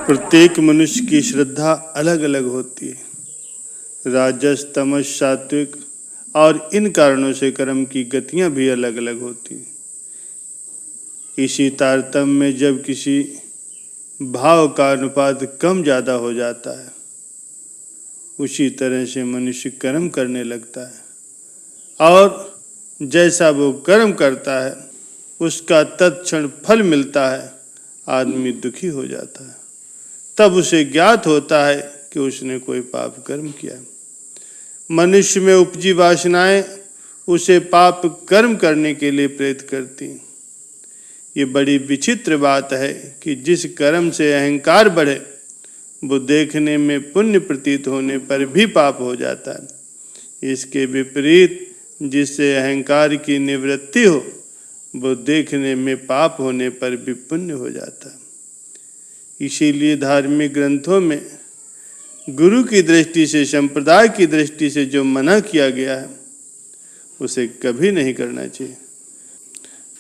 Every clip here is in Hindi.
प्रत्येक मनुष्य की श्रद्धा अलग अलग होती है। राजस, तमस, सात्विक और इन कारणों से कर्म की गतियां भी अलग अलग होती हैं। इसी तारतम्य में जब किसी भाव का अनुपात कम ज़्यादा हो जाता है, उसी तरह से मनुष्य कर्म करने लगता है और जैसा वो कर्म करता है उसका तत्क्षण फल मिलता है, आदमी दुखी हो जाता है। तब उसे ज्ञात होता है कि उसने कोई पाप कर्म किया। मनुष्य में उपजी वासनाएं उसे पाप कर्म करने के लिए प्रेरित करती। ये बड़ी विचित्र बात है कि जिस कर्म से अहंकार बढ़े वो देखने में पुण्य प्रतीत होने पर भी पाप हो जाता है। इसके विपरीत जिससे अहंकार की निवृत्ति हो वो देखने में पाप होने पर भी पुण्य हो जाता है। इसीलिए धार्मिक ग्रंथों में गुरु की दृष्टि से, संप्रदाय की दृष्टि से जो मना किया गया है उसे कभी नहीं करना चाहिए।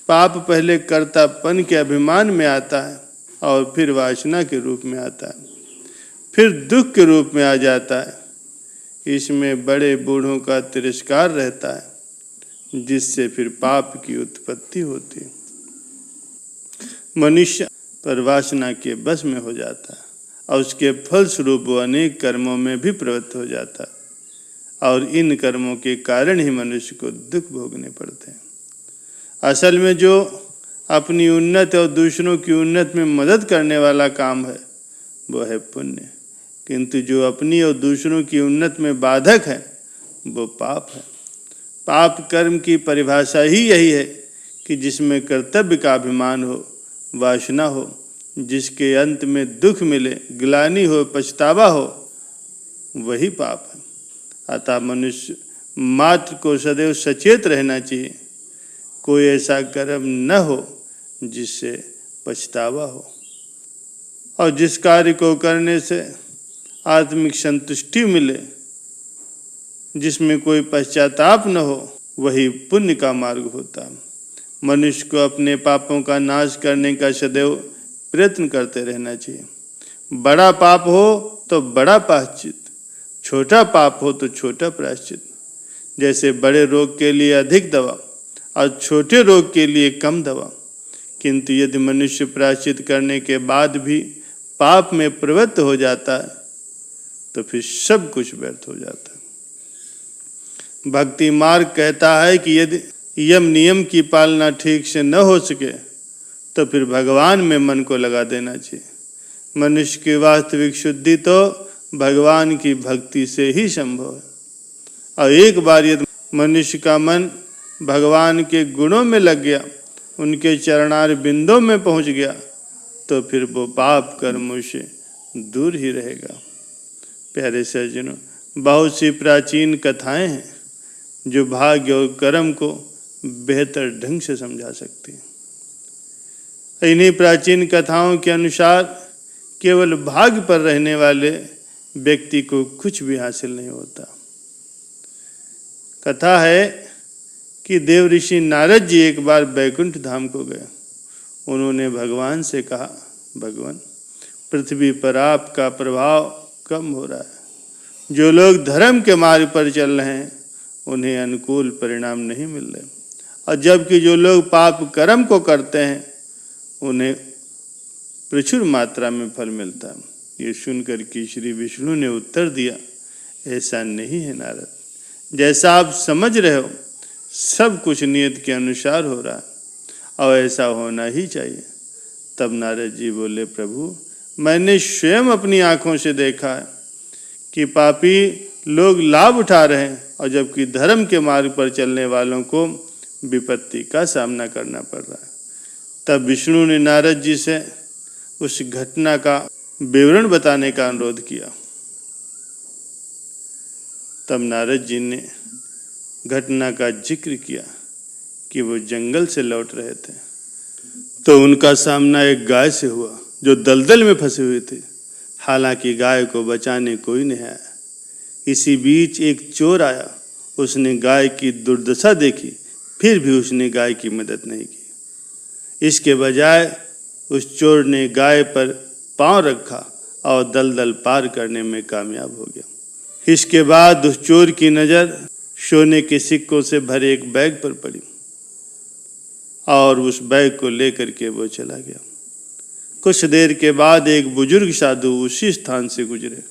पाप पहले कर्तापन के अभिमान में आता है और फिर वासना के रूप में आता है, फिर दुख के रूप में आ जाता है। इसमें बड़े बूढ़ों का तिरस्कार रहता है जिससे फिर पाप की उत्पत्ति होती है। मनुष्य पर वासना के बस में हो जाता है और उसके फलस्वरूप वो अनेक कर्मों में भी प्रवृत्त हो जाता है और इन कर्मों के कारण ही मनुष्य को दुख भोगने पड़ते हैं। असल में जो अपनी उन्नति और दूसरों की उन्नति में मदद करने वाला काम है वो है पुण्य, किंतु जो अपनी और दूसरों की उन्नति में बाधक है वो पाप है। पाप कर्म की परिभाषा ही यही है कि जिसमें कर्तव्य का अभिमान हो, वासना हो, जिसके अंत में दुख मिले, ग्लानि हो, पछतावा हो, वही पाप है। अतः मनुष्य मात्र को सदैव सचेत रहना चाहिए, कोई ऐसा कर्म न हो जिससे पछतावा हो, और जिस कार्य को करने से आत्मिक संतुष्टि मिले, जिसमें कोई पश्चाताप न हो, वही पुण्य का मार्ग होता है। मनुष्य को अपने पापों का नाश करने का सदैव प्रयत्न करते रहना चाहिए। बड़ा पाप हो तो बड़ा प्रायश्चित, छोटा पाप हो तो छोटा प्रायश्चित। जैसे बड़े रोग के लिए अधिक दवा और छोटे रोग के लिए कम दवा। किंतु यदि मनुष्य प्रायश्चित करने के बाद भी पाप में प्रवृत्त हो जाता है तो फिर सब कुछ व्यर्थ हो जाता है। भक्ति मार्ग कहता है कि यदि यम नियम की पालना ठीक से न हो सके तो फिर भगवान में मन को लगा देना चाहिए। मनुष्य की वास्तविक शुद्धि तो भगवान की भक्ति से ही संभव है। और एक बार यदि मनुष्य का मन भगवान के गुणों में लग गया, उनके चरणार बिंदों में पहुंच गया, तो फिर वो पाप कर्मों से दूर ही रहेगा। प्यारे सज्जनों, बहुत सी प्राचीन कथाएं हैं जो भाग्य और कर्म को बेहतर ढंग से समझा सकती हैं। इन्हीं प्राचीन कथाओं के अनुसार केवल भाग्य पर रहने वाले व्यक्ति को कुछ भी हासिल नहीं होता। कथा है कि देव ऋषि नारद जी एक बार बैकुंठ धाम को गए। उन्होंने भगवान से कहा, भगवान, पृथ्वी पर आपका प्रभाव कम हो रहा है। जो लोग धर्म के मार्ग पर चल रहे हैं उन्हें अनुकूल परिणाम नहीं मिल रहे, और जबकि जो लोग पाप कर्म को करते हैं उन्हें प्रचुर मात्रा में फल मिलता है। ये सुनकर कि श्री विष्णु ने उत्तर दिया, ऐसा नहीं है नारद, जैसा आप समझ रहे हो सब कुछ नियत के अनुसार हो रहा है और ऐसा होना ही चाहिए। तब नारद जी बोले, प्रभु, मैंने स्वयं अपनी आंखों से देखा है कि पापी लोग लाभ उठा रहे हैं और जबकि धर्म के मार्ग पर चलने वालों को विपत्ति का सामना करना पड़ रहा है। तब विष्णु ने नारद जी से उस घटना का विवरण बताने का अनुरोध किया। तब नारद जी ने घटना का जिक्र किया कि वो जंगल से लौट रहे थे तो उनका सामना एक गाय से हुआ जो दलदल में फंसी हुई थी। हालांकि गाय को बचाने कोई नहीं आया। इसी बीच एक चोर आया, उसने गाय की दुर्दशा देखी, फिर भी उसने गाय की मदद नहीं की। इसके बजाय उस चोर ने गाय पर पांव रखा और दलदल पार करने में कामयाब हो गया। इसके बाद उस चोर की नज़र सोने के सिक्कों से भरे एक बैग पर पड़ी और उस बैग को लेकर के वो चला गया। कुछ देर के बाद एक बुजुर्ग साधु उसी स्थान से गुजरे।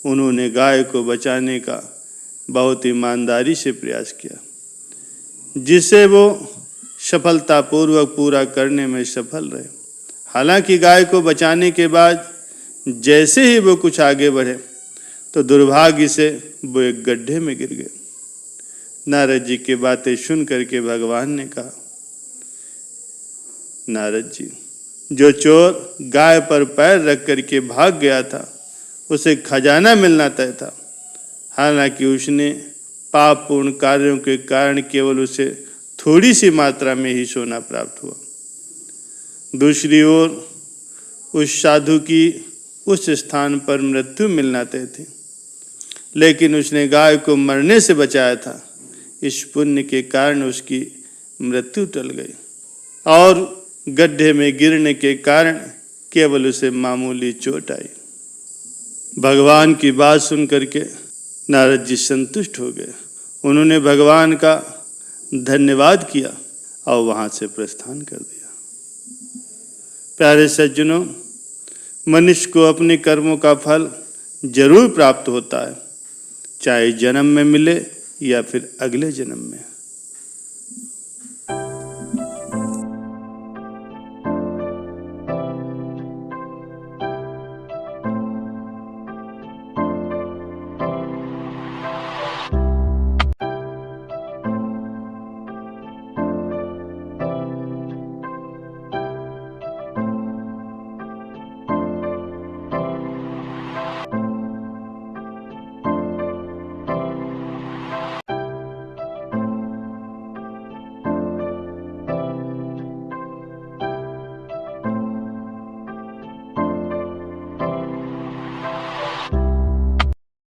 उन्होंने गाय को बचाने का बहुत ईमानदारी से प्रयास किया, जिसे वो सफलतापूर्वक पूरा करने में सफल रहे। हालांकि गाय को बचाने के बाद जैसे ही वो कुछ आगे बढ़े तो दुर्भाग्य से वो एक गड्ढे में गिर गए। नारद जी की बातें सुन करके भगवान ने कहा, नारद जी, जो चोर गाय पर पैर रख करके भाग गया था उसे खजाना मिलना तय था। हालांकि उसने पापपूर्ण कार्यों के कारण केवल उसे थोड़ी सी मात्रा में ही सोना प्राप्त हुआ। दूसरी ओर उस साधु की उस स्थान पर मृत्यु मिलना तय थी, लेकिन उसने गाय को मरने से बचाया था। इस पुण्य के कारण उसकी मृत्यु टल गई और गड्ढे में गिरने के कारण केवल उसे मामूली चोट आई। भगवान की बात सुन करके नारद जी संतुष्ट हो गए। उन्होंने भगवान का धन्यवाद किया और वहां से प्रस्थान कर दिया। प्यारे सज्जनों, मनुष्य को अपने कर्मों का फल जरूर प्राप्त होता है, चाहे जन्म में मिले या फिर अगले जन्म में।